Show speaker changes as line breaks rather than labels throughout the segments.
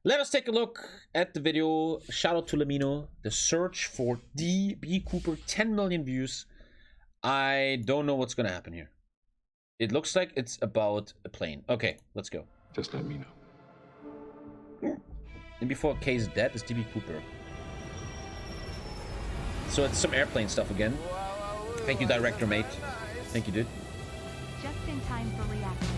Let us take a look at the video. Shout out to LEMMiNO. The search for DB Cooper, 10 million views. I don't know what's gonna happen here. It looks like it's about a plane. Okay, let's go.
Just let me know.
And before Kay is dead, is DB Cooper. So it's some airplane stuff again. Thank you, director, mate. Thank you, dude.
Just in time for reaction.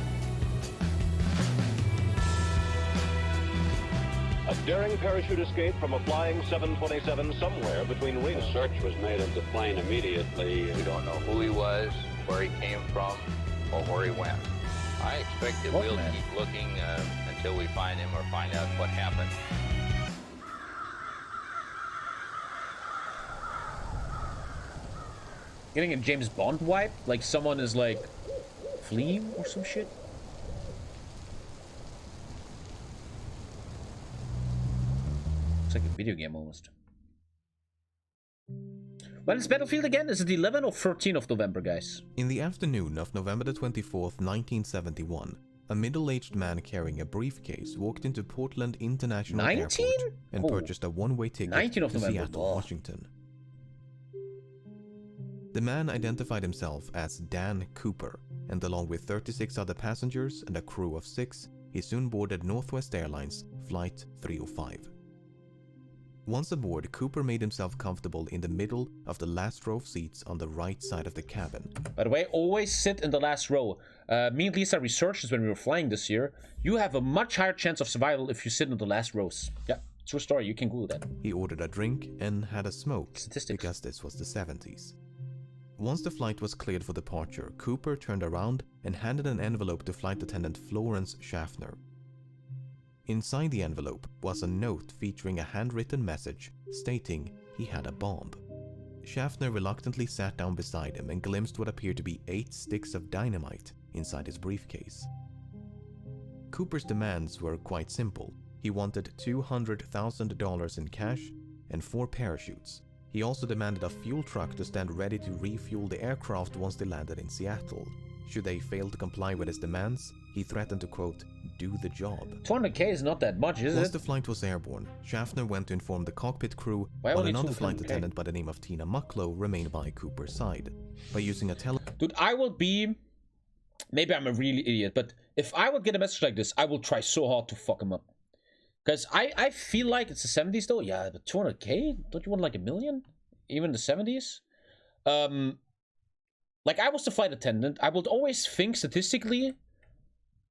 A daring parachute escape from a flying 727 somewhere between wings.
A search was made of the plane immediately.
We don't know who he was, where he came from, or where he went. I expect that we'll keep looking until we find him or find out what happened.
Getting a James Bond wipe? Like someone is like fleeing or some shit? Looks like a video game almost. When is Battlefield again? Is it the 11th or 13th of November, guys?
In the afternoon of November the 24th, 1971, a middle-aged man carrying a briefcase walked into Portland International Airport and purchased a one-way ticket to Seattle, Washington. The man identified himself as Dan Cooper, and along with 36 other passengers and a crew of 6, he soon boarded Northwest Airlines Flight 305. Once aboard, Cooper made himself comfortable in the middle of the last row of seats on the right side of the cabin.
By the way, always sit in the last row. Me and Lisa researched this when we were flying this year. You have a much higher chance of survival if you sit in the last rows. Yeah, true story. You can Google that.
He ordered a drink and had a smoke,
Statistics.
because this was the 70s. Once the flight was cleared for departure, Cooper turned around and handed an envelope to flight attendant Florence Schaffner. Inside the envelope was a note featuring a handwritten message stating he had a bomb. Schaffner reluctantly sat down beside him and glimpsed what appeared to be 8 sticks of dynamite inside his briefcase. Cooper's demands were quite simple. He wanted $200,000 in cash and 4 parachutes. He also demanded a fuel truck to stand ready to refuel the aircraft once they landed in Seattle. Should they fail to comply with his demands, he threatened to, quote, do the job.
200K is not that much, is it?
Once the flight was airborne, Schaffner went to inform the cockpit crew,
Why
while
only
another
200K?
flight attendant by the name of Tina Mucklow remained by Cooper's side. By using a
Dude, I will be... Maybe I'm a really idiot, but if I would get a message like this, I will try so hard to fuck him up. Because I feel like it's the 70s though. Yeah, but 200K? Don't you want like $1 million? Even the 70s? Like I was the flight attendant. I would always think statistically,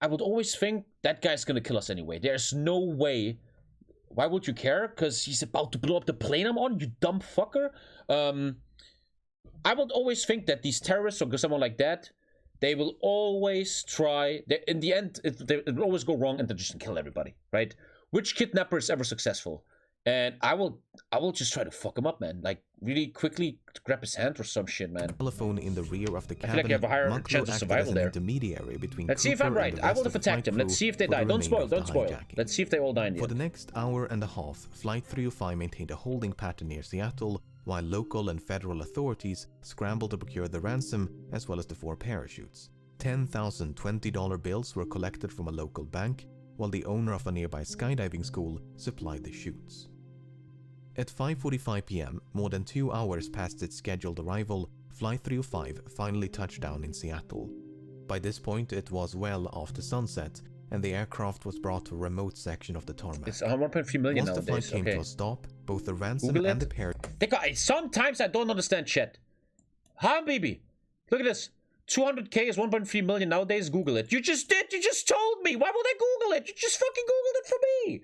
I would always think that guy's gonna kill us anyway. There's no way. Why would you care? Because he's about to blow up the plane I'm on, you dumb fucker. I would always think that these terrorists or someone like that, they will always try. In the end, it will always go wrong and they just kill everybody, right? Which kidnapper is ever successful? And I will just try to fuck him up, man. Like really quickly grab his hand or some shit, man.
Telephone in the rear of the cabin.
I feel like you have a higher chance of survival there.
Intermediary between
Let's see if I'm right. I will have attacked him. Let's see if they die. Don't spoil. Don't spoil. Let's see if they all die in the end.
For the next hour and a half, Flight 305 maintained a holding pattern near Seattle, while local and federal authorities scrambled to procure the ransom as well as the 4 parachutes. 10,000 $20 bills were collected from a local bank, while the owner of a nearby skydiving school supplied the chutes. At 5:45 p.m., more than 2 hours past its scheduled arrival, Flight 305 finally touched down in Seattle. By this point, it was well after sunset, and the aircraft was brought to a remote section of the tarmac.
It's 1.3 million
Once
nowadays.
the flight came to a stop, both the ransom
Google
and
it.
the parachute...
Sometimes I don't understand shit. Huh, baby? Look at this. 200K is 1.3 million nowadays. Google it. You just did. You just told me. Why would I Google it? You just fucking Googled it for me.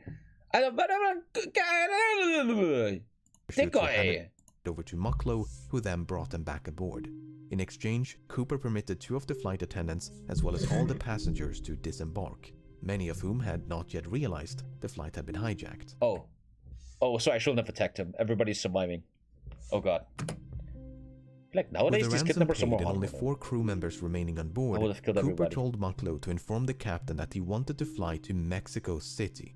Over to Mucklow, who then brought them back aboard. In exchange, Cooper permitted 2 of the flight attendants as well as all the passengers to disembark, many of whom had not yet realized the flight had been hijacked.
Oh, so I shouldn't have attacked him. Everybody's surviving. Oh god. Like nowadays,
With the
these
ransom
kidnappers are
paid
more
and only
harmful.
4 crew members remaining on board,
I would have killed
Cooper
everybody.
told Mucklow to inform the captain that he wanted to fly to Mexico City.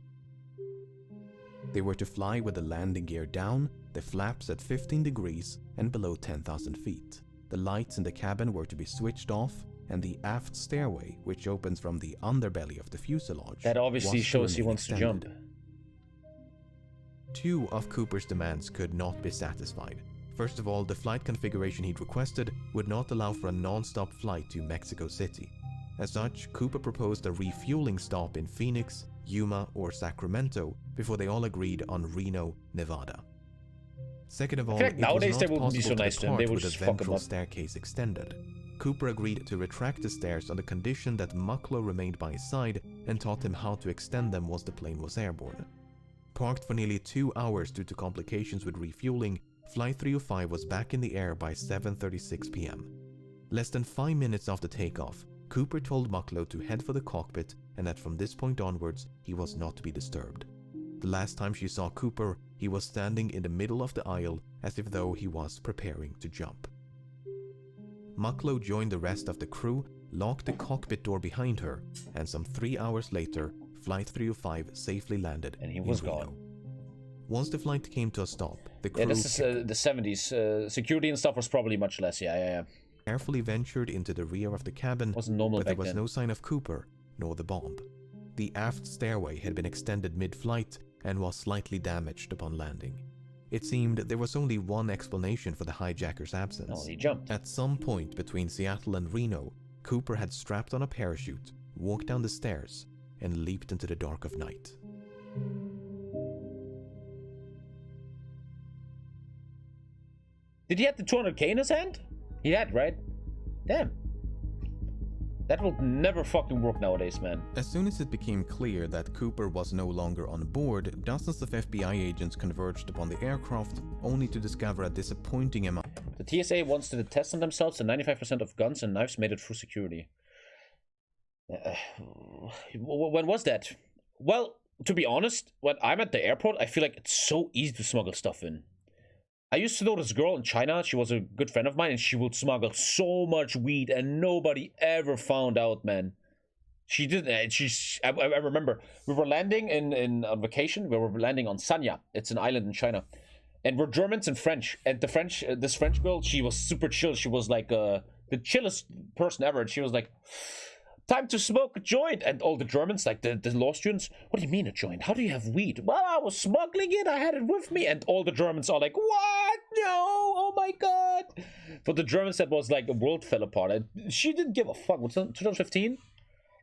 They were to fly with the landing gear down, the flaps at 15 degrees and below 10,000 feet. The lights in the cabin were to be switched off, and the aft stairway, which opens from the underbelly of the fuselage,
That obviously
was to
shows he
remain
wants to
extended.
jump.
Two of Cooper's demands could not be satisfied. First of all, the flight configuration he'd requested would not allow for a non-stop flight to Mexico City. As such, Cooper proposed a refueling stop in Phoenix, Yuma, or Sacramento before they all agreed on Reno, Nevada. Second of all,
like nowadays
it
they
was not
wouldn't be so
possible
nice
to
to him. They
depart
would
with
just
the
fuck him
ventral
up.
staircase extended. Cooper agreed to retract the stairs on the condition that Mucklow remained by his side and taught him how to extend them once the plane was airborne. Parked for nearly 2 hours due to complications with refueling, Flight 305 was back in the air by 7:36 p.m. Less than 5 minutes after takeoff, Cooper told Mucklow to head for the cockpit and that from this point onwards, he was not to be disturbed. The last time she saw Cooper, he was standing in the middle of the aisle as if though he was preparing to jump. Mucklow joined the rest of the crew, locked the cockpit door behind her, and some 3 hours later, Flight 305 safely landed
And he was
in Reno.
gone.
Once the flight came to a stop, the crew
Yeah, this is the 70s. Security and stuff was probably much less. Yeah.
carefully ventured into the rear of the cabin,
Wasn't normal
but there
back
was
then.
no sign of Cooper nor the bomb. The aft stairway had been extended mid-flight and was slightly damaged upon landing. It seemed there was only one explanation for the hijacker's absence.
Oh, he jumped.
At some point between Seattle and Reno, Cooper had strapped on a parachute, walked down the stairs, and leaped into the dark of night.
Did he have the 200K in his hand? He had, right? Damn. That will never fucking work nowadays, man.
As soon as it became clear that Cooper was no longer on board, dozens of FBI agents converged upon the aircraft, only to discover a disappointing amount.
The TSA wants to test on themselves, and 95% of guns and knives made it through security. When was that? Well, to be honest, when I'm at the airport, I feel like it's so easy to smuggle stuff in. I used to know this girl in China. She was a good friend of mine, and she would smuggle so much weed, and nobody ever found out, man. She did. I remember we were landing on vacation. We were landing on Sanya. It's an island in China, and we're Germans and French. And this French girl, she was super chill. She was like the chillest person ever. And she was like, "Time to smoke a joint." And all the Germans, like the law students, "What do you mean a joint? How do you have weed?" "Well, I was smuggling it. I had it with me." And all the Germans are like, "What? No! Oh my god!" For the Germans, that was like the world fell apart. And she didn't give a fuck. What's 2015?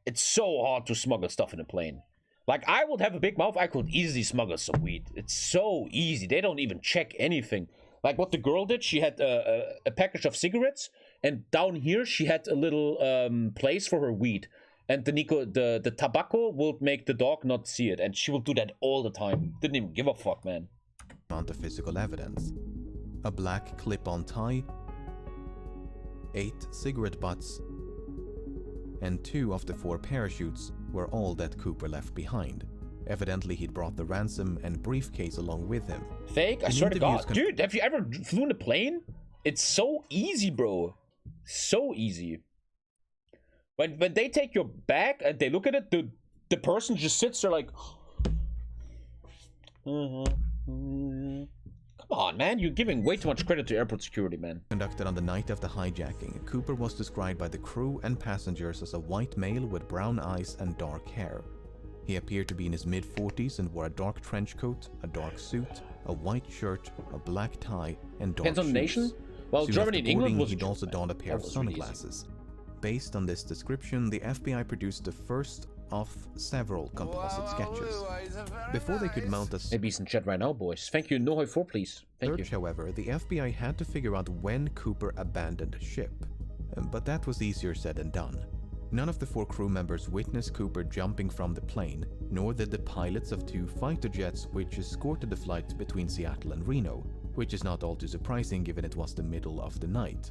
It's so hard to smuggle stuff in a plane. Like, I would have a big mouth. I could easily smuggle some weed. It's so easy. They don't even check anything. Like what the girl did, she had a package of cigarettes, and down here she had a little place for her weed. And the tobacco will make the dog not see it, and she will do that all the time. Didn't even give a fuck, man.
Amount of physical evidence. A black clip-on tie, 8 cigarette butts, and 2 of the 4 parachutes were all that Cooper left behind. Evidently, he'd brought the ransom and briefcase along with him.
Fake? I
In
swear to
interviews
God. Dude, have you ever flown a plane? It's so easy, bro. So easy. When they take your bag and they look at it, the person just sits there like... Come on, man. You're giving way too much credit to airport security, man.
Conducted on the night of the hijacking, Cooper was described by the crew and passengers as a white male with brown eyes and dark hair. He appeared to be in his mid-40s and wore a dark trench coat, a dark suit, a white shirt, a black tie, and dark
Depends on the nation. Well,
Soon
Germany
after
and England
boarding,
was...
he'd also donned a pair of
That was really easy.
sunglasses. Based on this description, the FBI produced the first of several composite sketches. Before they could mount a
Maybe he's in chat right now, boys. Thank you. Nohoi 4, please. Thank you.
search, however, the FBI had to figure out when Cooper abandoned ship. But that was easier said than done. None of the 4 crew members witnessed Cooper jumping from the plane, nor did the pilots of 2 fighter jets which escorted the flight between Seattle and Reno, which is not all too surprising given it was the middle of the night.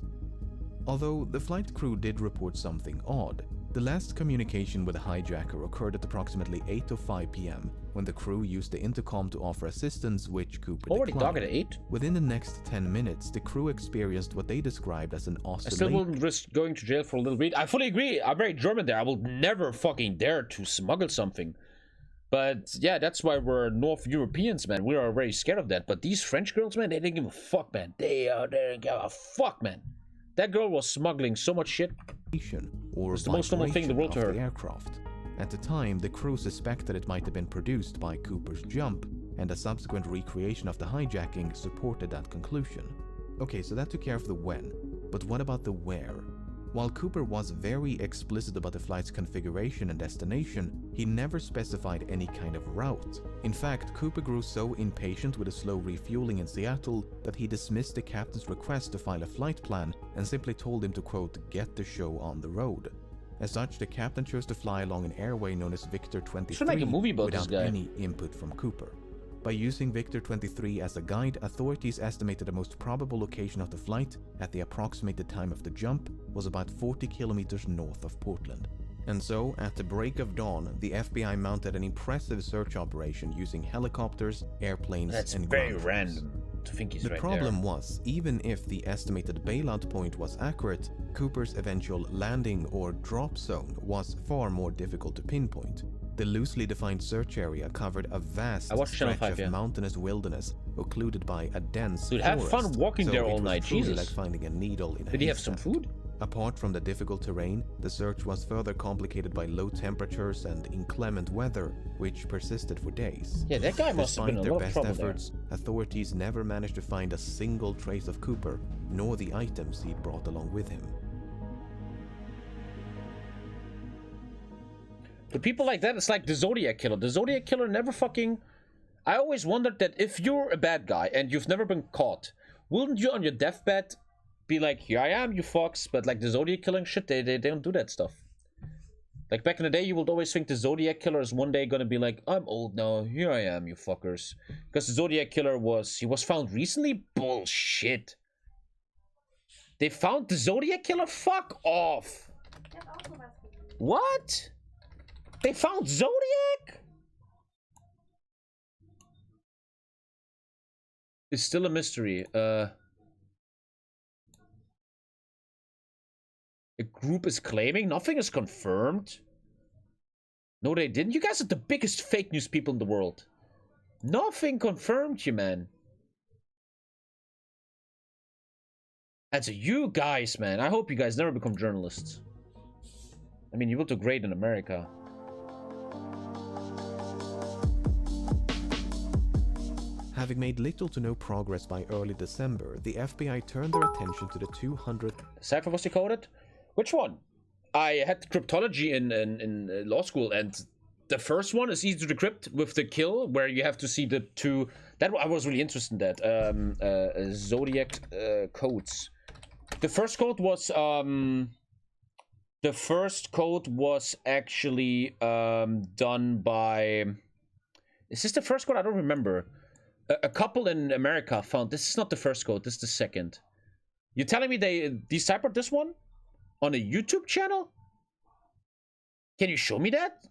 Although the flight crew did report something odd, the last communication with the hijacker occurred at approximately 8:05 p.m. when the crew used the intercom to offer assistance, which Cooper
Already
declined.
dog at 8?
Within the next 10 minutes, the crew experienced what they described as an
I still
oscillation.
wouldn't risk going to jail for a little bit. I fully agree. I'm very German there. I will never fucking dare to smuggle something. But yeah, that's why we're North Europeans, man. We are very scared of that. But these French girls, man, they didn't give a fuck, man. They didn't give a fuck, man. That girl was smuggling so much shit.
Or
It's the most normal thing in the world to
of
her.
the aircraft. At the time, the crew suspected it might have been produced by Cooper's jump, and a subsequent recreation of the hijacking supported that conclusion. Okay, so that took care of the when, but what about the where? While Cooper was very explicit about the flight's configuration and destination, he never specified any kind of route. In fact, Cooper grew so impatient with the slow refueling in Seattle that he dismissed the captain's request to file a flight plan and simply told him to, quote, get the show on the road. As such, the captain chose to fly along an airway known as Victor 23
Should make a movie about
without
this guy.
any input from Cooper. By using Victor 23 as a guide, authorities estimated the most probable location of the flight at the approximated time of the jump was about 40 kilometers north of Portland. And so, at the break of dawn, the FBI mounted an impressive search operation using helicopters, airplanes, and
very
ground
random to think he's
The
right
problem
there.
was, even if the estimated bailout point was accurate, Cooper's eventual landing or drop zone was far more difficult to pinpoint. The loosely defined search area covered a vast stretch of mountainous wilderness occluded by a dense
Dude,
forest.
have fun walking there all night,
truly
Jesus.
like finding a needle in a
Did he have some
haystack.
food?
Apart from the difficult terrain, the search was further complicated by low temperatures and inclement weather, which persisted for days.
Yeah, that guy must have been in a lot of trouble there.
Authorities never managed to find a single trace of Cooper, nor the items he'd brought along with him.
But people like that, it's like the Zodiac Killer. The Zodiac Killer never fucking... I always wondered that if you're a bad guy and you've never been caught, wouldn't you on your deathbed be like, here I am, you fucks? But like the Zodiac killing shit, they don't do that stuff. Like back in the day, you would always think the Zodiac Killer is one day gonna be like, I'm old now, here I am, you fuckers. Because the Zodiac Killer he was found recently? Bullshit. They found the Zodiac Killer? Fuck off. What? They found Zodiac? It's still a mystery. A group is claiming? Nothing is confirmed. No, they didn't. You guys are the biggest fake news people in the world. Nothing confirmed, you man. And so you guys, man, I hope you guys never become journalists. I mean, you will do great in America.
Having made little to no progress by early December, the FBI turned their attention to the 200th
Cipher was decoded? Which one? I had cryptology in law school, and the first one is easy to decrypt with the kill, where you have to see the two... That I was really interested in that. Zodiac codes. The first code was... the first code was actually done by... Is this the first code? I don't remember. A couple in America found... This is not the first code, this is the second. You're telling me they deciphered this one? On a YouTube channel? Can you show me that?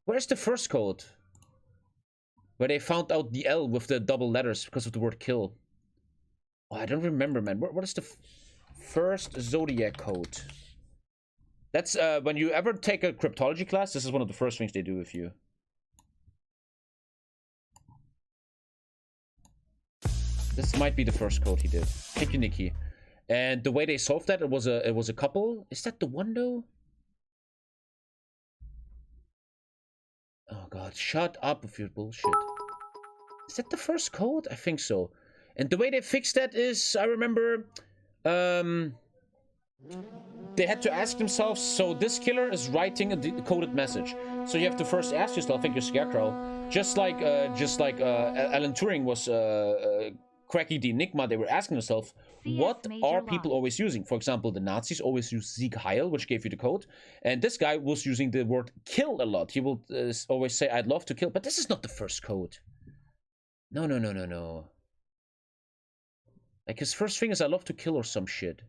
Where's the first code? Where they found out the L with the double letters because of the word kill. Oh, I don't remember, man. What is the first Zodiac code? That's when you ever take a cryptology class, this is one of the first things they do with you. This might be the first code he did. Thank you, Nikki. And the way they solved that, it was a couple. Is that the one though? Oh god, shut up with your bullshit. Is that the first code? I think so. And the way they fixed that is, I remember, they had to ask themselves, so this killer is writing a decoded message. So you have to first ask yourself, think you're Scarecrow, just like Alan Turing was cracking the Enigma, they were asking themselves, what are people always using? For example, the Nazis always use Sieg Heil, which gave you the code. And this guy was using the word kill a lot. He will always say, I'd love to kill. But this is not the first code. No. Like his first thing is, I love to kill or some shit.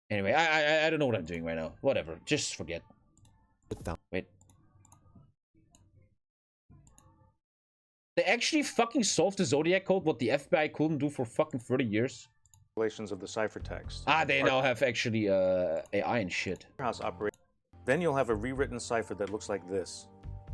Anyway, I don't know what I'm doing right now. Whatever. Just forget. Wait. They actually fucking solved the Zodiac code, what the FBI couldn't do for fucking 30 years.
Of the ciphertext.
Ah, they now have actually AI and shit.
Then you'll have a rewritten cipher that looks like this.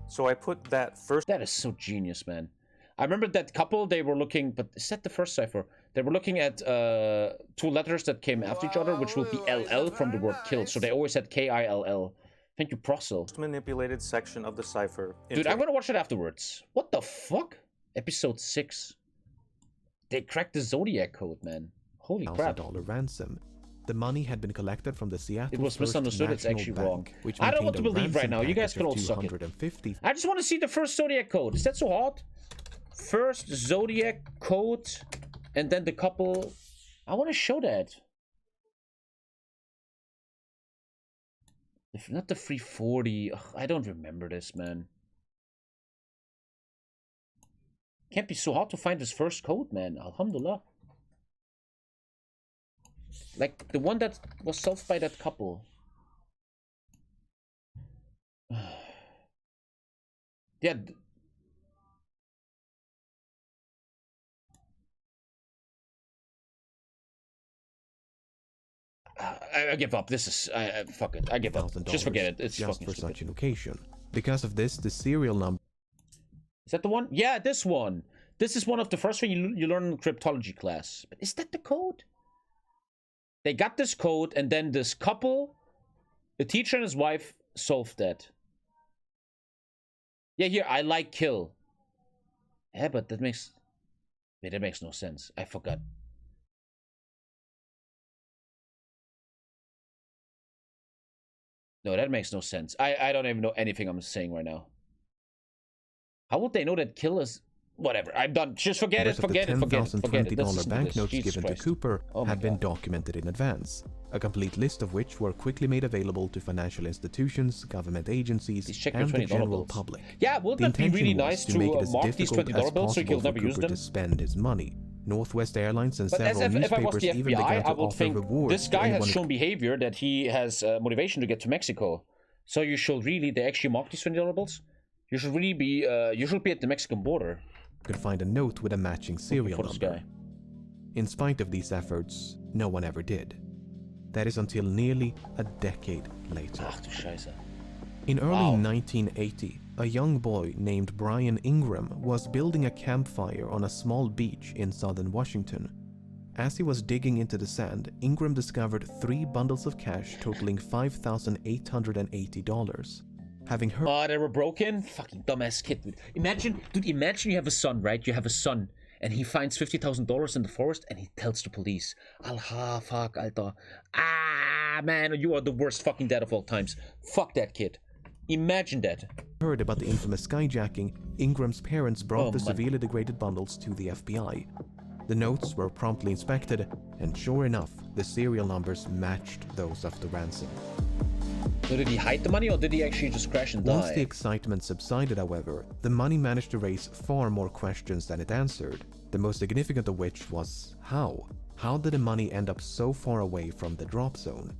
So I put that first...
That is so genius, man. I remember that couple, they were looking... But is that the first cipher? They were looking at two letters that came after each other, which will be LL from the word kill. So they always had KILL. Thank you, Procel.
manipulated section of the cipher.
Dude, I'm gonna watch it afterwards. What the fuck? Episode 6. They cracked the Zodiac code, man. Holy crap.
$1,000 ransom. The money had been collected from the Seattle
It was
First
misunderstood. It's
National
actually
Bank,
wrong.
which
I don't know what to
maintained a
believe right
ransom
now. You guys
package
can
of
all suck it.
$250.
I just want to see the first Zodiac code. Is that so hard? First Zodiac code, and then the couple. I want to show that. Not the 340. Ugh, I don't remember this, man. Can't be so hard to find this first code, man. Alhamdulillah. Like the one that was solved by that couple. Yeah. I give up. This is fuck it. I give up. Just forget it. It's
just
fucking
for
stupid.
such an occasion. Because of this, the serial number
Is that the one? Yeah, this one. This is one of the first thing you learn in cryptology class. But is that the code? They got this code, and then this couple, the teacher and his wife, solved that. Yeah, here, I like kill. Yeah, but that makes... Wait, that makes no sense. I forgot. No, that makes no sense. I don't even know anything I'm saying right now. How would they know that kill is... Whatever, I'm done. Just forget it, forget it, forget it, forget it.
$10,020 banknotes given to Cooper had been
God.
documented in advance, a complete list of which were quickly made available to financial institutions, government agencies, and the general public.
Yeah, wouldn't that be really nice to
make it as
mark these
difficult
$20
as
bills so
possible
he'll
for
never use
Cooper
them?
to spend his money. Northwest Airlines and
But
several
if I was
newspapers
the
even began
FBI,
to
I would
offer
think
rewards
this
to
guy has
anyone
shown behavior that he has motivation to get to Mexico. So you should really, they actually mark these $20 bills. You should really be, you should be at the Mexican border.
could find a note with a matching serial
for this
number.
guy.
In spite of these efforts, no one ever did. That is until nearly a decade later.
Ach du Scheiße.
In early
Wow.
1980, a young boy named Brian Ingram was building a campfire on a small beach in southern Washington. As he was digging into the sand, Ingram discovered 3 bundles of cash totaling $5,880. Having heard...
Oh, they were broken? Fucking dumbass kid, dude. Imagine you have a son, right? You have a son, and he finds $50,000 in the forest, and he tells the police. Alha, fuck, Alter. Ah, man, you are the worst fucking dad of all times. Fuck that kid. Imagine that.
Heard about the infamous skyjacking, Ingram's parents brought
Oh,
the
man.
severely degraded bundles to the FBI. The notes were promptly inspected, and sure enough, the serial numbers matched those of the ransom.
So did he hide the money, or did he actually just crash and
Once
die?
the excitement subsided, however, the money managed to raise far more questions than it answered, the most significant of which was how? How did the money end up so far away from the drop zone?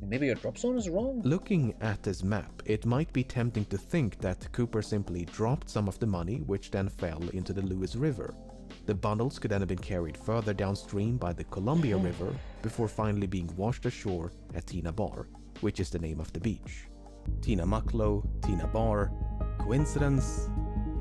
Maybe your drop zone is wrong?
Looking at this map, it might be tempting to think that Cooper simply dropped some of the money, which then fell into the Lewis River. The bundles could then have been carried further downstream by the Columbia River before finally being washed ashore at Tina Bar, which is the name of the beach. Tina Mucklow, Tina Bar. Coincidence?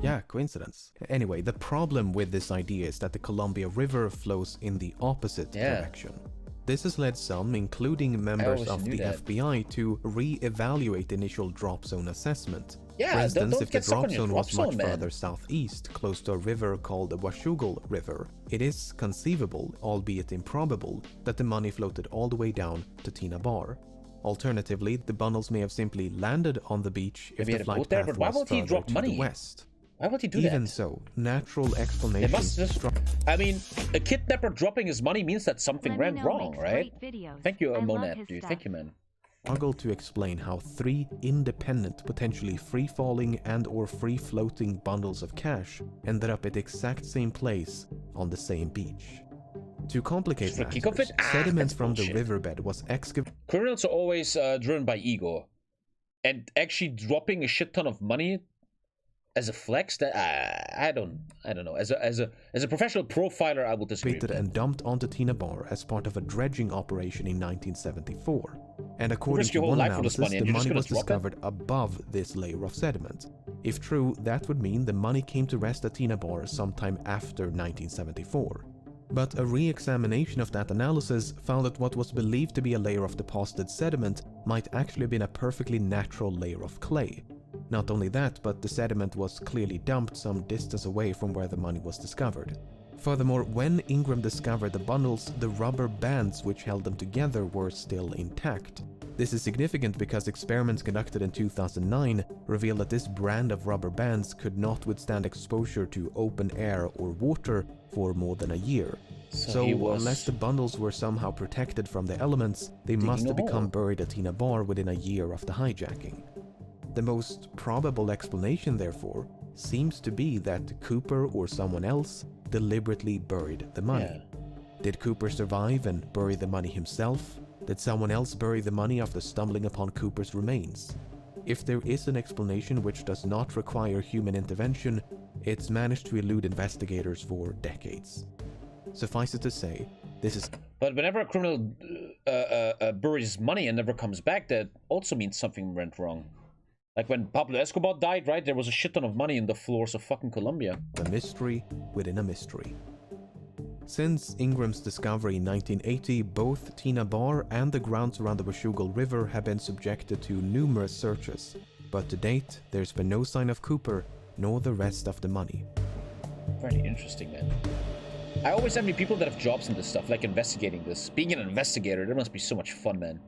Yeah, coincidence. Anyway, the problem with this idea is that the Columbia River flows in the opposite direction. This has led some, including members
always
of
knew
the
that.
FBI, to re-evaluate the initial drop zone assessment.
Yeah,
For instance,
don't
if the
get stuck
drop
on your
zone was
drop
much
zone, man.
further southeast, close to a river called the Washougal River, it is conceivable, albeit improbable, that the money floated all the way down to Tina Bar. Alternatively, the bundles may have simply landed on the beach if
Maybe he
the
had a
flight
boat there,
path
but why
was
would he
further
drop
to
money?
the west.
Why would he do
Even
that?
so, natural
It
explanations
must just... I mean, a kidnapper dropping his money means that something went
LEMMiNO
wrong,
makes
right?
great videos.
Thank you,
I love
Monad,
his
dude.
stuff.
Thank you, man.
struggle to explain how 3 independent, potentially free-falling and or free-floating bundles of cash ended up at the exact same place on the same beach. To complicate
Just for the kick of
matters,
it? Ah,
sediment
that's
from the
bullshit.
riverbed was excavated
Criminals are always driven by ego. And actually dropping a shit ton of money as a flex, that I don't know. As a professional profiler, I will disagree with that.
and dumped onto Tina Bar as part of a dredging operation in 1974. And according
risk
to
your whole
one
life for this
analysis,
money, and
the
you're just
money
gonna
was
drop it?
discovered above this layer of sediment. If true, that would mean the money came to rest at Tina Bar sometime after 1974. But a re-examination of that analysis found that what was believed to be a layer of deposited sediment might actually have been a perfectly natural layer of clay. Not only that, but the sediment was clearly dumped some distance away from where the money was discovered. Furthermore, when Ingram discovered the bundles, the rubber bands which held them together were still intact. This is significant because experiments conducted in 2009 revealed that this brand of rubber bands could not withstand exposure to open air or water for more than a year. So unless the bundles were somehow protected from the elements, they must have become buried at Tina Bar within a year of the hijacking. The most probable explanation, therefore, seems to be that Cooper or someone else deliberately buried the money.
Yeah.
Did Cooper survive and bury the money himself? Did someone else bury the money after stumbling upon Cooper's remains? If there is an explanation which does not require human intervention, it's managed to elude investigators for decades. Suffice it to say, this is...
But whenever a criminal buries money and never comes back, that also means something went wrong. Like when Pablo Escobar died, right? There was a shit ton of money in the floors of fucking Colombia.
a mystery within a mystery. Since Ingram's discovery in 1980, both Tina Bar and the grounds around the Washougal River have been subjected to numerous searches, but to date, there's been no sign of Cooper, nor the rest of the money.
Very interesting, man. I always envy people that have jobs in this stuff, like investigating this. Being an investigator, that must be so much fun, man.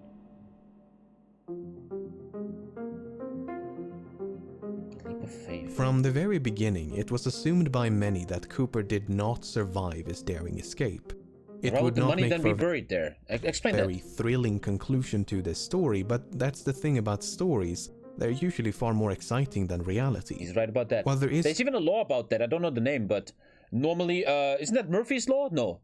Leap of faith.
From the very beginning, it was assumed by many that Cooper did not survive his daring escape. It
Why
would
the
not
money
make
then
for
be
a
buried there? Explain
very
that.
thrilling conclusion to this story, but that's the thing about stories. They're usually far more exciting than reality.
He's right about that.
While
There's even a law about that. I don't know the name, but normally, isn't that Murphy's Law? No.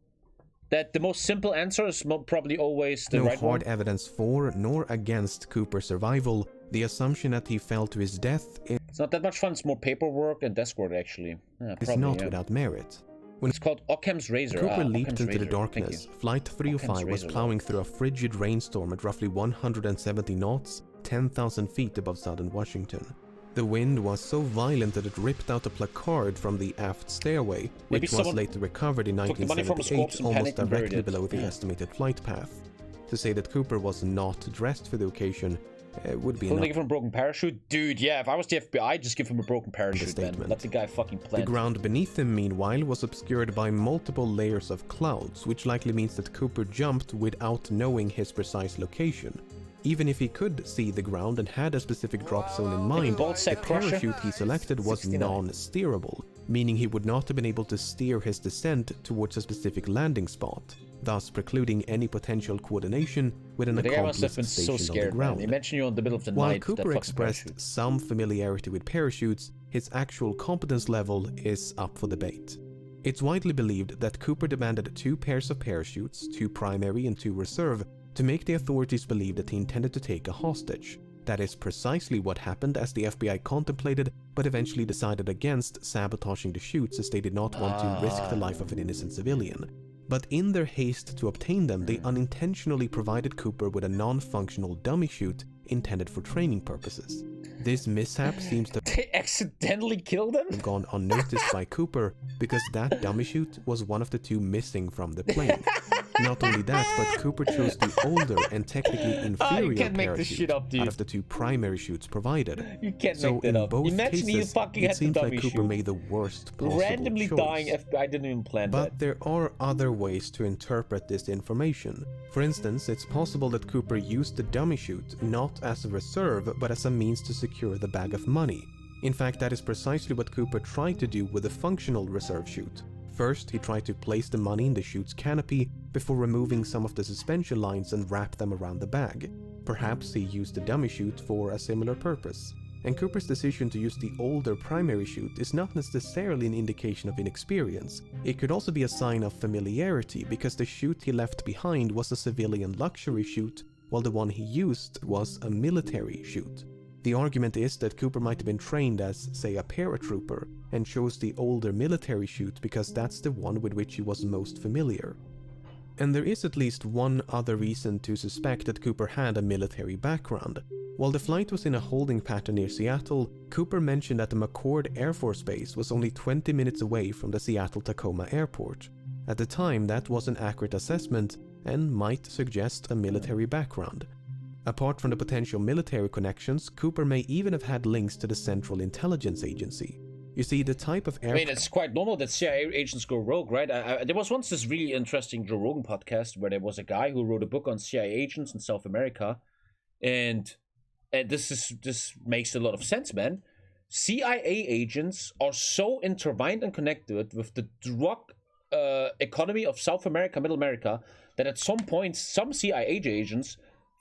That the most simple answer is probably always the right one.
No hard evidence for nor against Cooper's survival. The assumption that he fell to his death
It's not that much fun. It's more paperwork and desk work, actually. Yeah,
is
probably,
not
yeah.
without merit.
It's called Occam's Razor.
Cooper leaped
Occam's
into the
Razor.
darkness.
Thank you.
Flight 305
Occam's
was
Razor.
plowing through a frigid rainstorm at roughly 170 knots, 10,000 feet above southern Washington. The wind was so violent that it ripped out a placard from the aft stairway,
Maybe
which was
someone
later recovered in
took the money from his corpse
1978
and
almost
panicked and buried
directly
it.
below the
Yeah.
estimated flight path. To say that Cooper was not dressed for the occasion would be
Don't
enough.
they give him a broken parachute? Dude, yeah, if I was the FBI, I'd just give him a broken parachute, man.
Understatement.
Let the guy fucking
The
plant.
ground beneath him, meanwhile, was obscured by multiple layers of clouds, which likely means that Cooper jumped without knowing his precise location. Even if he could see the ground and had a specific drop zone in mind, the
Ballsack crusher?
parachute he selected was
69.
non-steerable, meaning he would not have been able to steer his descent towards a specific landing spot, thus precluding any potential coordination with an
The guy must have
accomplice
been so
stationed on
scared,
the
man.
ground.
Imagine you're in the middle of the
While
night. that
Cooper
fucking
expressed
parachute.
some familiarity with parachutes, his actual competence level is up for debate. It's widely believed that Cooper demanded 2 pairs of parachutes, 2 primary and 2 reserve, to make the authorities believe that he intended to take a hostage. That is precisely what happened, as the FBI contemplated, but eventually decided against sabotaging the chutes as they did not want to risk the life of an innocent civilian. But in their haste to obtain them, they unintentionally provided Cooper with a non-functional dummy chute intended for training purposes. This mishap seems to
They accidentally killed him?
have gone unnoticed by Cooper because that dummy chute was one of the 2 missing from the plane. Not only that, but Cooper chose the older and technically inferior
can't make this
parachute
shit up, dude.
out of the 2 primary chutes provided.
You can't
So
make that
in
up.
both
Imagine you
cases,
fucking
it
had the
seems
dummy
like Cooper
chute.
made the worst possible
Randomly
choice.
dying FBI didn't even plan
But
that.
there are other ways to interpret this information. For instance, it's possible that Cooper used the dummy chute not as a reserve, but as a means to secure the bag of money. In fact, that is precisely what Cooper tried to do with the functional reserve chute. First, he tried to place the money in the chute's canopy before removing some of the suspension lines and wrap them around the bag. Perhaps he used the dummy chute for a similar purpose. And Cooper's decision to use the older primary chute is not necessarily an indication of inexperience. It could also be a sign of familiarity, because the chute he left behind was a civilian luxury chute, while the one he used was a military chute. The argument is that Cooper might have been trained as, say, a paratrooper, and chose the older military chute because that's the one with which he was most familiar. And there is at least one other reason to suspect that Cooper had a military background. While the flight was in a holding pattern near Seattle, Cooper mentioned that the McCord Air Force Base was only 20 minutes away from the Seattle-Tacoma airport. At the time, that was an accurate assessment and might suggest a military background. Apart from the potential military connections, Cooper may even have had links to the Central Intelligence Agency. You see, the type of
I mean, it's quite normal that CIA agents go rogue, right? There was once this really interesting Joe Rogan podcast where there was a guy who wrote a book on CIA agents in South America, and this makes a lot of sense, man. CIA agents are so intertwined and connected with the drug economy of South America, Middle America, that at some point, some CIA agents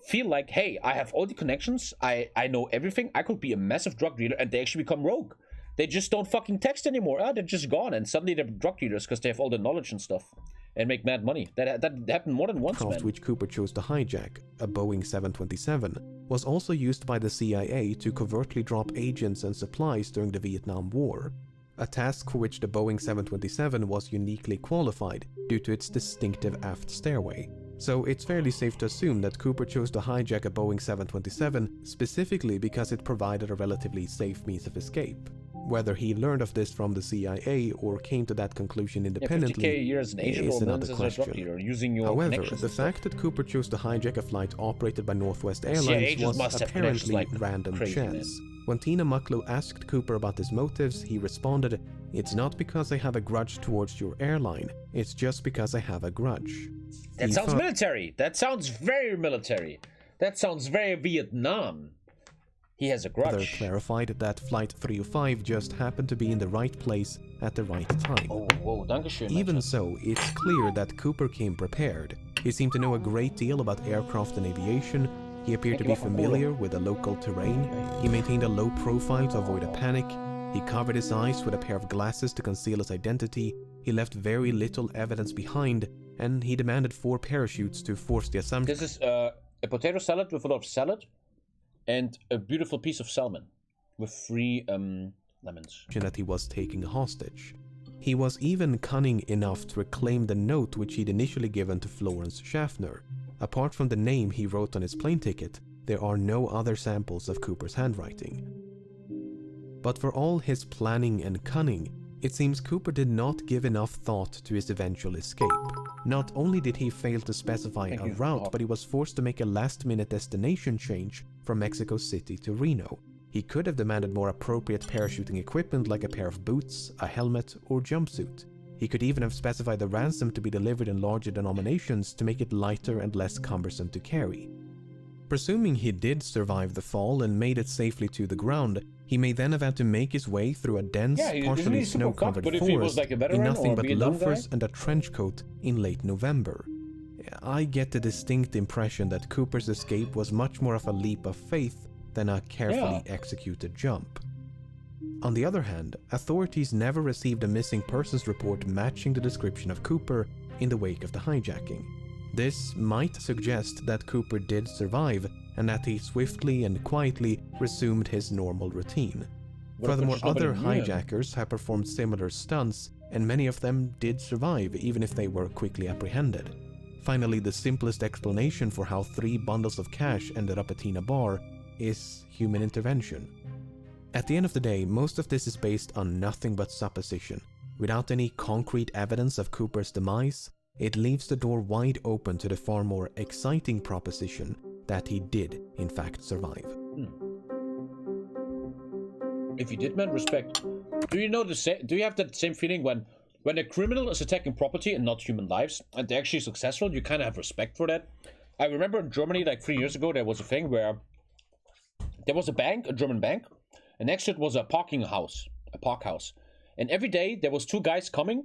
feel like, hey, I have all the connections, I know everything, I could be a massive drug dealer, and they actually become rogue. They just don't fucking text anymore. They're just gone, and suddenly they're drug dealers because they have all the knowledge and stuff, and make mad money. That happened more than once, man.
Which Cooper chose to hijack, a Boeing 727, was also used by the CIA to covertly drop agents and supplies during the Vietnam War, a task for which the Boeing 727 was uniquely qualified due to its distinctive aft stairway. So it's fairly safe to assume that Cooper chose to hijack a Boeing 727 specifically because it provided a relatively safe means of escape. Whether he learned of this from the CIA or came to that conclusion independently
years an agent
is another question. However, the fact that Cooper chose to hijack a flight operated by Northwest Airlines was apparently random chance. When Tina Mucklow asked Cooper about his motives, he responded, "It's not because I have a grudge towards your airline, it's just because I have a grudge."
That sounds military. That sounds very military. That sounds very Vietnam. He has a grudge.
Further clarified that Flight 305 just happened to be in the right place at the right time.
Oh, whoa, dankeschön.
Even so, it's clear that Cooper came prepared. He seemed to know a great deal about aircraft and aviation. He appeared to be familiar with the local terrain. He maintained a low profile to avoid a panic. He covered his eyes with a pair of glasses to conceal his identity. He left very little evidence behind, and he demanded 4 parachutes to force the assumption.
This is a potato salad with a lot of salad and a beautiful piece of salmon with 3 lemons.
That he was taking a hostage. He was even cunning enough to reclaim the note which he'd initially given to Florence Schaffner. Apart from the name he wrote on his plane ticket, there are no other samples of Cooper's handwriting. But for all his planning and cunning, it seems Cooper did not give enough thought to his eventual escape. Not only did he fail to specify a route, but he was forced to make a last-minute destination change from Mexico City to Reno. He could have demanded more appropriate parachuting equipment like a pair of boots, a helmet, or jumpsuit. He could even have specified the ransom to be delivered in larger denominations to make it lighter and less cumbersome to carry. Presuming he did survive the fall and made it safely to the ground, he may then have had to make his way through a dense, partially snow-covered forest in nothing but loafers and a trench coat in late November. I get the distinct impression that Cooper's escape was much more of a leap of faith than a carefully executed jump. On the other hand, authorities never received a missing persons report matching the description of Cooper in the wake of the hijacking. This might suggest that Cooper did survive and that he swiftly and quietly resumed his normal routine. Furthermore, other hijackers have performed similar stunts, and many of them did survive even if they were quickly apprehended. Finally, the simplest explanation for how 3 bundles of cash ended up at Tina Bar is human intervention. At the end of the day, most of this is based on nothing but supposition. Without any concrete evidence of Cooper's demise, it leaves the door wide open to the far more exciting proposition that he did, in fact, survive.
If you did, man, respect. Do you know do you have that same feeling when a criminal is attacking property and not human lives, and they're actually successful? You kind of have respect for that. I remember in Germany, like 3 years ago, there was a thing where there was a bank, a German bank, and next to it was a park house, and every day there was 2 guys coming,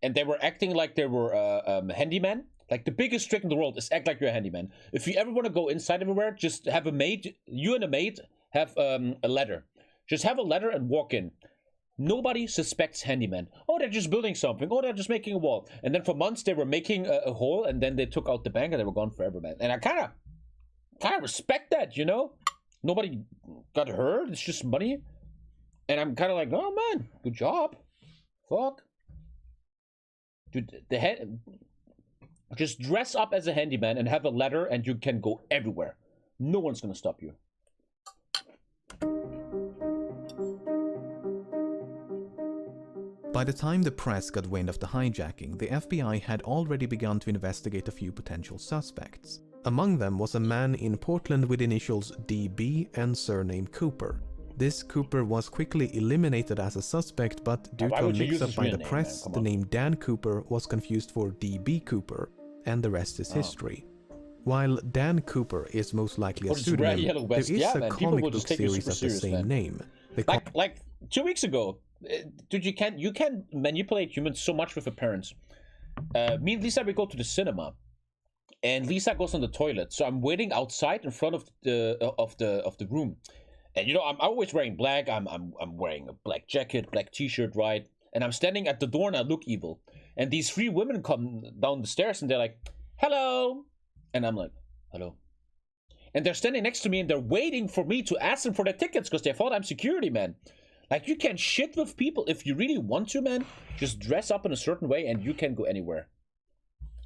and they were acting like they were handyman. Like, the biggest trick in the world is act like you're a handyman. If you ever want to go inside everywhere, just have a maid, you and a maid have a ladder. Just have a ladder and walk in. Nobody suspects handyman. Oh, they're just building something. Oh, they're just making a wall. And then for months they were making a hole, and then they took out the bank and they were gone forever, man. And I kind of respect that, you know? Nobody got hurt. It's just money. And I'm kind of like, oh man, good job. Fuck. Dude, just dress up as a handyman and have a ladder and you can go everywhere. No one's gonna stop you.
By the time the press got wind of the hijacking, the FBI had already begun to investigate a few potential suspects. Among them was a man in Portland with initials DB and surname Cooper. This Cooper was quickly eliminated as a suspect, but due to a mix-up by the press, the name Dan Cooper was confused for DB Cooper, and the rest is history. While Dan Cooper is most likely a pseudonym, there is a comic book series of the same name.
Like 2 weeks ago, dude, you can manipulate humans so much with appearance. Me and Lisa, we go to the cinema, and Lisa goes on the toilet, so I'm waiting outside in front of the room. And you know, I'm always wearing black. I'm wearing a black jacket, black t-shirt, right? And I'm standing at the door and I look evil. And these 3 women come down the stairs and they're like, "Hello," and I'm like, "Hello." And they're standing next to me and they're waiting for me to ask them for their tickets because they thought I'm security, man. Like, you can shit with people if you really want to, man. Just dress up in a certain way and you can go anywhere.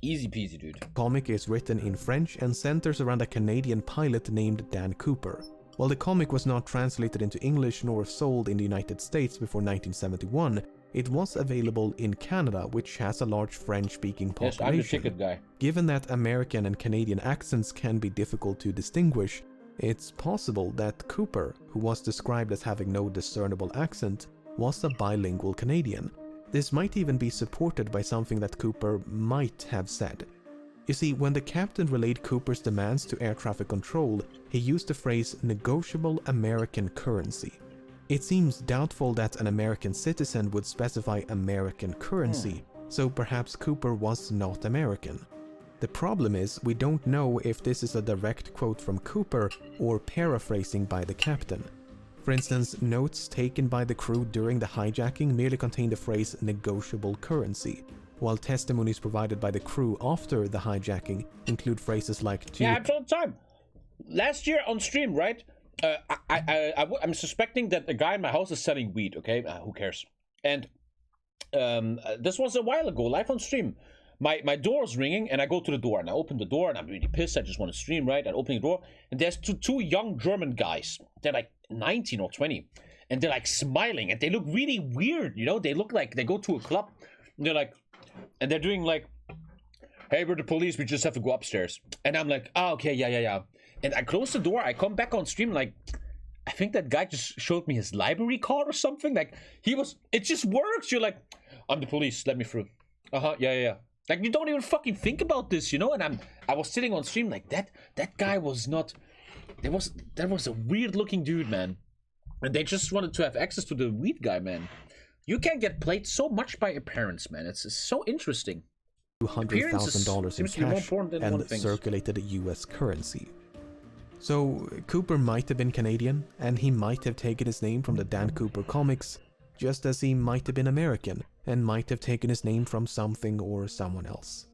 Easy peasy, dude.
The comic is written in French and centers around a Canadian pilot named Dan Cooper. While the comic was not translated into English nor sold in the United States before 1971, it was available in Canada, which has a large French-speaking population.
Yes, I'm the ticket guy.
Given that American and Canadian accents can be difficult to distinguish, it's possible that Cooper, who was described as having no discernible accent, was a bilingual Canadian. This might even be supported by something that Cooper might have said. You see, when the captain relayed Cooper's demands to air traffic control, he used the phrase negotiable American currency. It seems doubtful that an American citizen would specify American currency, so perhaps Cooper was not American. The problem is, we don't know if this is a direct quote from Cooper or paraphrasing by the captain. For instance, notes taken by the crew during the hijacking merely contain the phrase negotiable currency, while testimonies provided by the crew after the hijacking include phrases like
"Yeah, I'm all the time." Last year on stream, right? I'm suspecting that a guy in my house is selling weed. Okay, who cares? And this was a while ago, live on stream. My door is ringing, and I go to the door, and I open the door, and I'm really pissed. I just want to stream, right? I open the door, and there's two young German guys. They're like 19 or 20, and they're like smiling, and they look really weird. You know, they look like they go to a club, and they're like. And they're doing like, "Hey, we're the police, we just have to go upstairs." And I'm like, "Oh, okay, yeah. And I close the door, I come back on stream, like, I think that guy just showed me his library card or something. Like, it just works. You're like, "I'm the police, let me through." Yeah. Like, you don't even fucking think about this, you know? And I was sitting on stream like, that guy was not, that was a weird looking dude, man. And they just wanted to have access to the weed guy, man. You can get played so much by appearance, man. It's so interesting.
$200,000 in cash and circulated US currency. So Cooper might have been Canadian, and he might have taken his name from the Dan Cooper comics, just as he might have been American, and might have taken his name from something or someone else.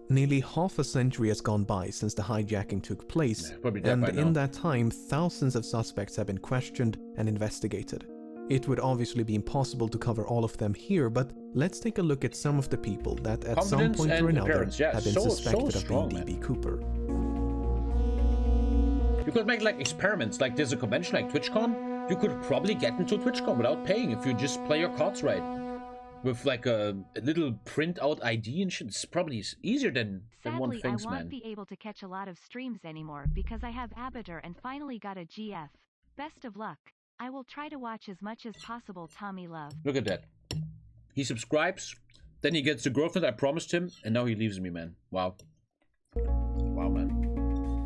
Nearly half a century has gone by since the hijacking took place, and in that time, thousands of suspects have been questioned and investigated. It would obviously be impossible to cover all of them here, but let's take a look at some of the people that at some point or another have been suspected of being DB Cooper.
You could make like experiments, like there's a convention like TwitchCon. You could probably get into TwitchCon without paying if you just play your cards right. With like a little print out ID and shit. It's probably easier than one thinks, man.
I won't be able to catch a lot of streams anymore because I have Abator and finally got a GF. Best of luck. I will try to watch as much as possible, Tommy Love.
Look at that. He subscribes, then he gets the girlfriend I promised him, and now he leaves me, man. Wow. Wow, man.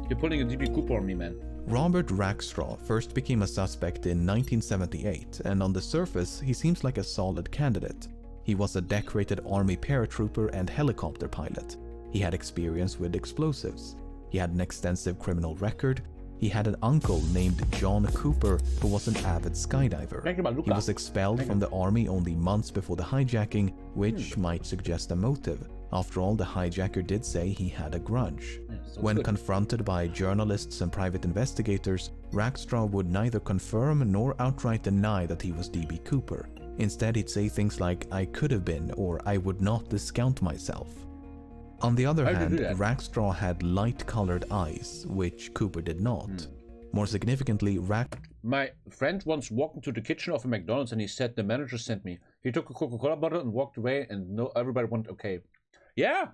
You're putting a DB Cooper on me, man.
Robert Rackstraw first became a suspect in 1978, and on the surface, he seems like a solid candidate. He was a decorated army paratrooper and helicopter pilot. He had experience with explosives. He had an extensive criminal record. He had an uncle named John Cooper who was an avid skydiver. He was expelled from the army only months before the hijacking, which might suggest a motive. After all, the hijacker did say he had a grudge. When confronted by journalists and private investigators, Rackstraw would neither confirm nor outright deny that he was DB Cooper. Instead, he'd say things like, "I could have been," or "I would not discount myself." On the other hand, Rackstraw had light-colored eyes, which Cooper did not. More significantly,
My friend once walked into the kitchen of a McDonald's and he said, "The manager sent me." He took a Coca-Cola bottle and walked away, and everybody went okay. Yeah,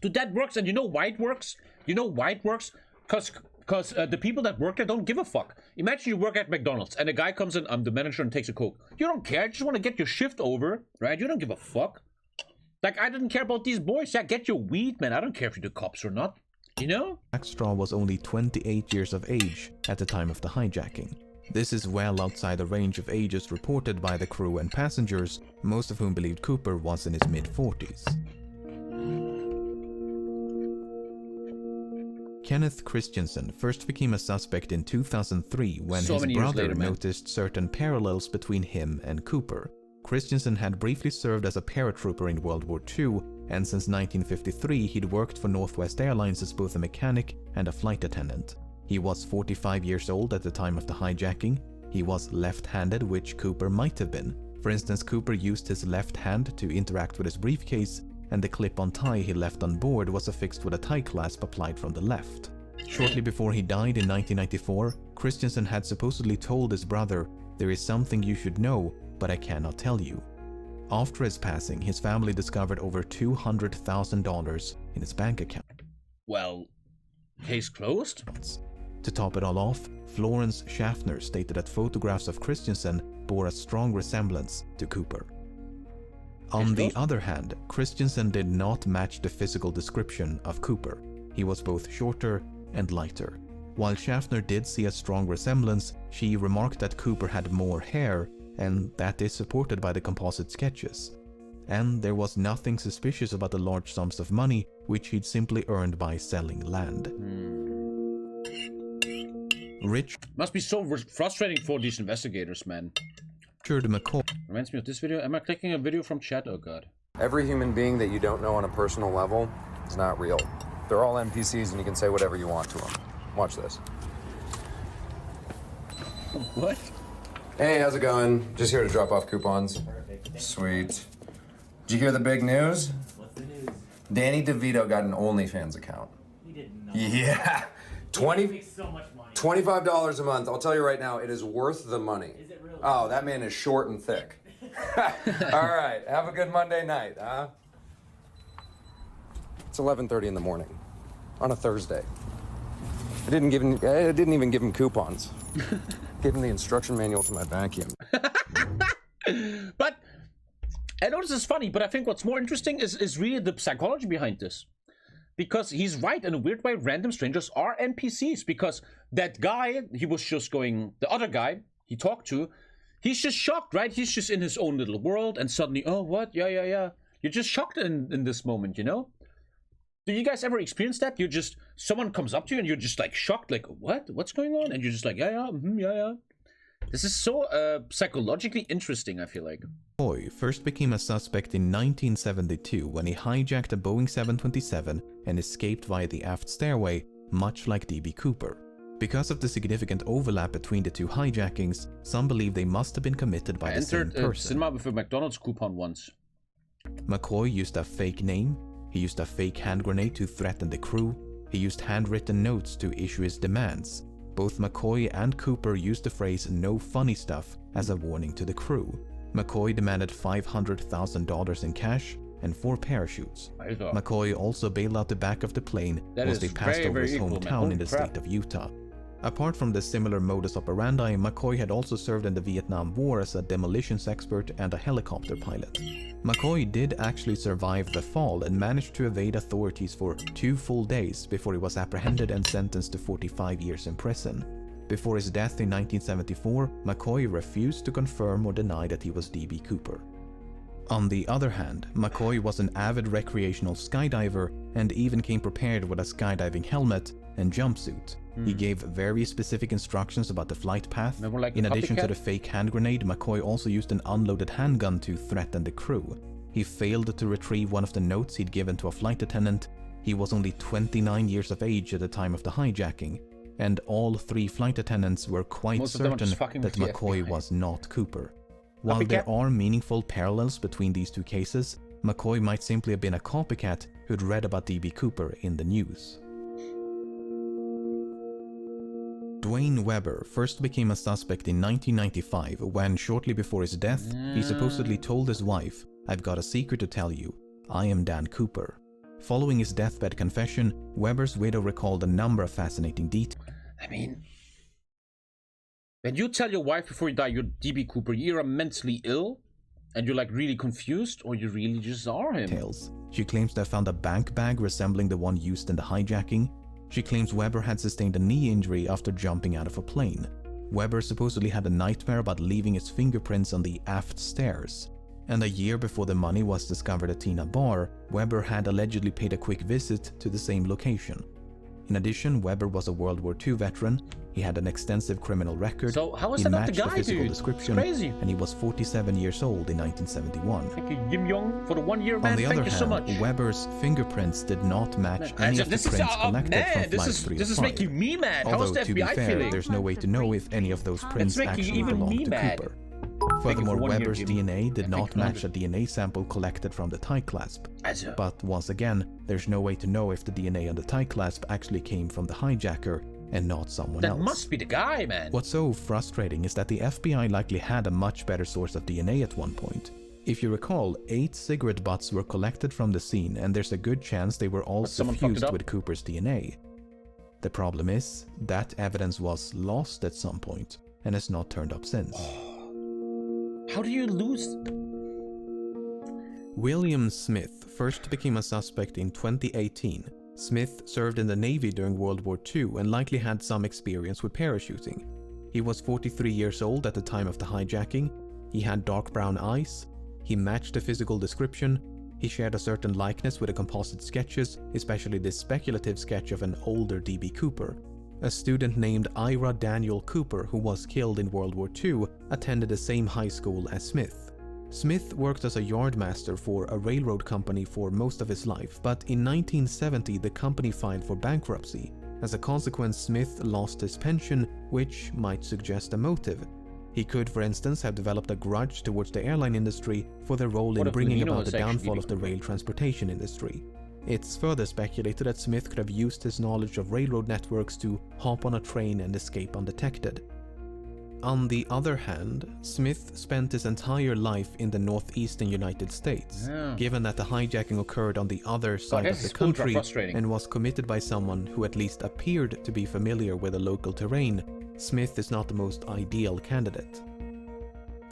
dude, that works. And you know why it works? You know why it works? Because the people that work there don't give a fuck. Imagine you work at McDonald's and a guy comes in, I'm the manager, and takes a Coke. You don't care. You just want to get your shift over, right? You don't give a fuck. Like, I didn't care about these boys. Yeah, get your weed, man. I don't care if you're the cops or not. You know?
Jack Straw was only 28 years of age at the time of the hijacking. This is well outside the range of ages reported by the crew and passengers, most of whom believed Cooper was in his mid-40s. Kenneth Christensen first became a suspect in 2003 when his brother noticed certain parallels between him and Cooper. Christensen had briefly served as a paratrooper in World War II, and since 1953 he'd worked for Northwest Airlines as both a mechanic and a flight attendant. He was 45 years old at the time of the hijacking. He was left-handed, which Cooper might have been. For instance, Cooper used his left hand to interact with his briefcase, and the clip-on tie he left on board was affixed with a tie clasp applied from the left. Shortly before he died in 1994, Christensen had supposedly told his brother, "There is something you should know, but I cannot tell you." After his passing, his family discovered over $200,000 in his bank account.
Well, case closed?
To top it all off, Florence Schaffner stated that photographs of Christensen bore a strong resemblance to Cooper. On the other hand, Christensen did not match the physical description of Cooper. He was both shorter and lighter. While Schaffner did see a strong resemblance, she remarked that Cooper had more hair, and that is supported by the composite sketches. And there was nothing suspicious about the large sums of money which he'd simply earned by selling land. Rich
must be so frustrating for these investigators, man.
Richard McCoy
reminds me of this video. Am I clicking a video from chat? Oh god.
Every human being that you don't know on a personal level is not real. They're all NPCs and you can say whatever you want to them. Watch this.
What?
Hey, how's it going? Just here to drop off coupons. Sweet. Did you hear the big news?
What's the news?
Danny DeVito got an OnlyFans account.
He did not.
Yeah.
He makes so much money.
$25 a month. I'll tell you right now, it is worth the money.
Is it really?
Oh, that man is short and thick. All right, have a good Monday night, huh? It's 11:30 in the morning on a Thursday. I didn't even give him coupons. Gave him the instruction manual to my vacuum.
But I know this is funny, but I think what's more interesting is really the psychology behind this. Because he's right, in a weird way, random strangers are NPCs. Because that guy, he was just going, the other guy he talked to, he's just shocked, right? He's just in his own little world, and suddenly, oh, what? Yeah. You're just shocked in this moment, you know? Do you guys ever experience that? You're just, someone comes up to you and you're just like shocked, like, what? What's going on? And you're just like, yeah. This is so psychologically interesting, I feel like.
McCoy first became a suspect in 1972 when he hijacked a Boeing 727 and escaped via the aft stairway, much like D.B. Cooper. Because of the significant overlap between the two hijackings, some believe they must have been committed by the same person. I entered
cinema with a McDonald's coupon once.
McCoy used a fake name. He used a fake hand grenade to threaten the crew. He used handwritten notes to issue his demands. Both McCoy and Cooper used the phrase "no funny stuff" as a warning to the crew. McCoy demanded $500,000 in cash and 4 parachutes. McCoy also bailed out the back of the plane once they passed over his hometown in the state of Utah. Apart from the similar modus operandi, McCoy had also served in the Vietnam War as a demolitions expert and a helicopter pilot. McCoy did actually survive the fall and managed to evade authorities for 2 full days before he was apprehended and sentenced to 45 years in prison. Before his death in 1974, McCoy refused to confirm or deny that he was D.B. Cooper. On the other hand, McCoy was an avid recreational skydiver and even came prepared with a skydiving helmet and jumpsuit. He gave very specific instructions about the flight path. In addition to the fake hand grenade, McCoy also used an unloaded handgun to threaten the crew. He failed to retrieve one of the notes he'd given to a flight attendant. He was only 29 years of age at the time of the hijacking, and all 3 flight attendants were quite certain that McCoy was not Cooper. While there are meaningful parallels between these 2 cases, McCoy might simply have been a copycat who'd read about D.B. Cooper in the news. Dwayne Weber first became a suspect in 1995 when, shortly before his death, he supposedly told his wife, "I've got a secret to tell you. I am Dan Cooper." Following his deathbed confession, Weber's widow recalled a number of fascinating details.
I mean, when you tell your wife before you die you're DB Cooper, you're mentally ill and you're like really confused, or you really just are him.
She claims to have found a bank bag resembling the one used in the hijacking. She claims Weber had sustained a knee injury after jumping out of a plane. Weber supposedly had a nightmare about leaving his fingerprints on the aft stairs. And a year before the money was discovered at Tina Bar, Weber had allegedly paid a quick visit to the same location. In addition, Weber was a World War II veteran. He had an extensive criminal record.
So how is
he
that not the
matched
guy,
physical
dude?
description,
It's crazy.
and he was 47 years old in 1971.
Thank you, Yim Yong, for the 1 year, man.
On the
Thank
other
you
hand,
so much.
Weber's fingerprints did not match any of the prints collected from Flight 305.
This is making me mad. How is
Although,
the
to be
FBI
fair,
feeling?
there's no way to know if any of those prints
making
actually
even
belonged
me
to
mad.
Cooper. Furthermore,
for 1 year,
Weber's
Jimmy.
DNA did not
you,
match a DNA sample collected from the tie clasp.
Azure.
But once again, there's no way to know if the DNA on the tie clasp actually came from the hijacker and not someone
That
else.
must be the guy, man.
What's so frustrating is that the FBI likely had a much better source of DNA at one point. If you recall, 8 cigarette butts were collected from the scene, and there's a good chance they were all
someone fucked it
suffused
up?
with Cooper's DNA. The problem is, that evidence was lost at some point, and has not turned up since.
How do you lose?
William Smith first became a suspect in 2018. Smith served in the Navy during World War II and likely had some experience with parachuting. He was 43 years old at the time of the hijacking. He had dark brown eyes. He matched the physical description. He shared a certain likeness with the composite sketches, especially this speculative sketch of an older DB Cooper. A student named Ira Daniel Cooper, who was killed in World War II, attended the same high school as Smith. Smith worked as a yardmaster for a railroad company for most of his life, but in 1970 the company filed for bankruptcy. As a consequence, Smith lost his pension, which might suggest a motive. He could, for instance, have developed a grudge towards the airline industry for their role in bringing about the downfall of the rail transportation industry. It's further speculated that Smith could have used his knowledge of railroad networks to hop on a train and escape undetected. On the other hand, Smith spent his entire life in the northeastern United States. Given that the hijacking occurred on the other side of the country and was committed by someone who at least appeared to be familiar with the local terrain, Smith is not the most ideal candidate.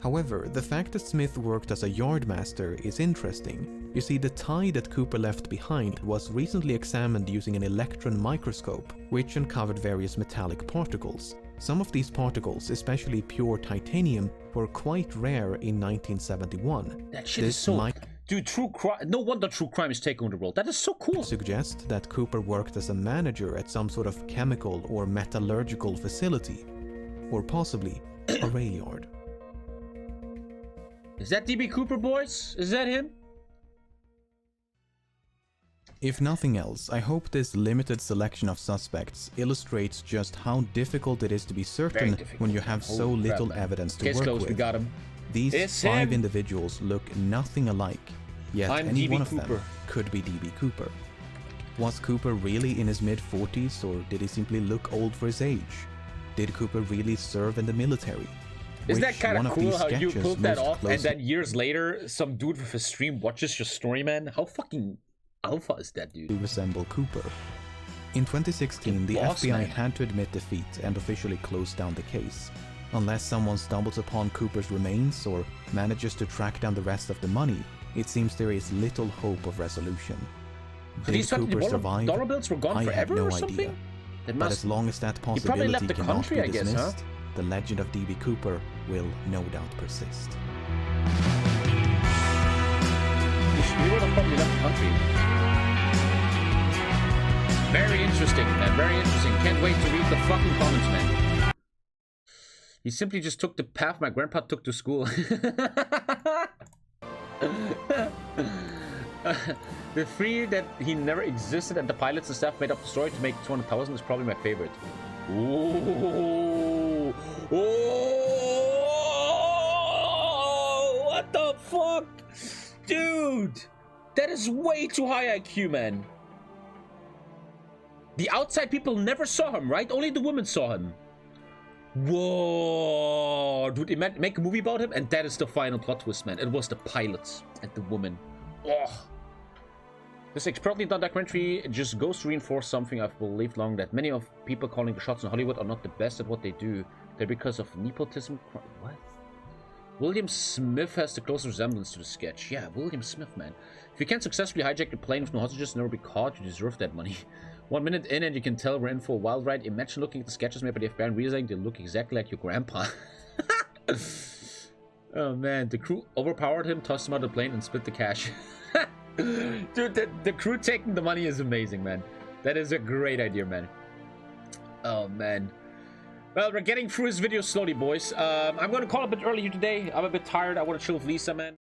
However, the fact that Smith worked as a yardmaster is interesting. You see, the tie that Cooper left behind was recently examined using an electron microscope, which uncovered various metallic particles. Some of these particles, especially pure titanium, were quite rare in 1971.
That shit is so... Dude, true crime... No wonder true crime is taking over the world. That is so cool.
Suggest that Cooper worked as a manager at some sort of chemical or metallurgical facility. Or possibly a rail yard.
Is that DB Cooper, boys? Is that him?
If nothing else, I hope this limited selection of suspects illustrates just how difficult it is to be certain when you have so little evidence to work with.
We got him.
These 5 individuals look nothing alike, yet any one of them could be DB Cooper. Was Cooper really in his mid-40s, or did he simply look old for his age? Did Cooper really serve in the military?
Isn't that kind of cool how you pulled that off and then years later some dude with a stream watches your story, man? How fucking alpha is that dude?
To resemble Cooper. In 2016, the FBI had to admit defeat and officially closed down the case. Unless someone stumbles upon Cooper's remains or manages to track down the rest of the money, it seems there is little hope of resolution. Did Cooper survive?
Dollar bills were gone
I have
forever
no
or something?
idea. But as long as that possibility cannot be dismissed, the legend of DB Cooper will no doubt persist.
He would have probably left the country. Very interesting, man. Very interesting. Can't wait to read the fucking comments, man. He simply just took the path my grandpa took to school. The theory that he never existed and the pilots and stuff made up the story to make 200,000 is probably my favorite. Ooh. Oh, what the fuck? Dude, that is way too high IQ, man. The outside people never saw him, right? Only the women saw him. Whoa, dude, make a movie about him, and that is the final plot twist, man. It was the pilots and the woman. Oh. This expertly done documentary just goes to reinforce something I've believed long, that many of people calling the shots in Hollywood are not the best at what they do. They're because of nepotism. What? William Smith has the closest resemblance to the sketch. Yeah, William Smith, man. If you can't successfully hijack a plane with no hostages and never be caught, you deserve that money. 1 minute in and you can tell we're in for a wild ride. Imagine looking at the sketches made by the FBI and realizing they look exactly like your grandpa. Oh man, the crew overpowered him, tossed him out of the plane, and split the cash. Dude, the crew taking the money is amazing, man. That is a great idea, man. Oh man. Well, we're getting through this video slowly, boys. I'm going to call it a bit early today. I'm a bit tired. I want to chill with Lisa, man.